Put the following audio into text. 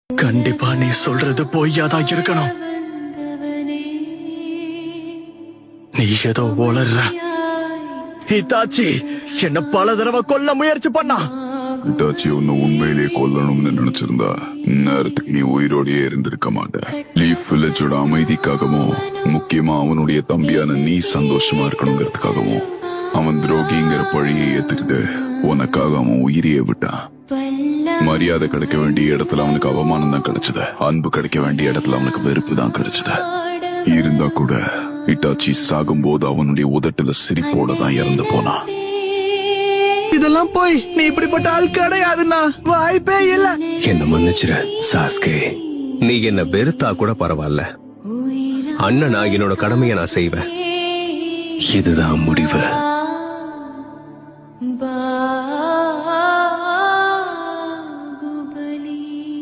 கண்டிப்பா நீ சொல்றது பொய்யாதான் இருக்கணும். நீ ஏதோ உளர்ற. ஹிதாச்சி என்ன பல தடவை கொல்ல முயற்சி பண்ணா. ஹிதாச்சி உன்னை உண்மையிலேயே கொல்லணும்னு நினைச்சிருந்தா நேரத்துக்கு நீ உயிரோடையே இருந்திருக்க மாட்ட. லீஃப் வில்லேஜோட அமைதிக்காகவும் முக்கியமா அவனுடைய தம்பியான நீ சந்தோஷமா இருக்கணுங்கிறதுக்காகவும் அவன் துரோகிங்கிற பழியை ஏத்துக்கிட்டு உனக்காக அவன் உயிரியே விட்டான். மரியாதை கிடைக்க வேண்டிய இடத்துல அவனுக்கு அவமானம் தான் கிடைச்சது. அன்பு கிடைக்க வேண்டிய இடத்துல அவனுக்கு வெறுப்பு தான் கிடைச்சது. இருந்தா கூட ஹிட்டாச்சி சாகும் போது அவனுடைய உதட்டுல சிரிப்போட தான் இறந்து போனான். இதெல்லாம் போய் நீ இப்படிப்பட்ட ஆள் கிடையாதுன்னா வாய்ப்பே இல்ல. என்ன மன்னிச்சிரு சாஸ்கே. நீ என்ன வெறுத்தா கூட பரவாயில்ல. அண்ணனா என்னோட கடமையை நான் செய்வேன். இதுதான் முடிவு.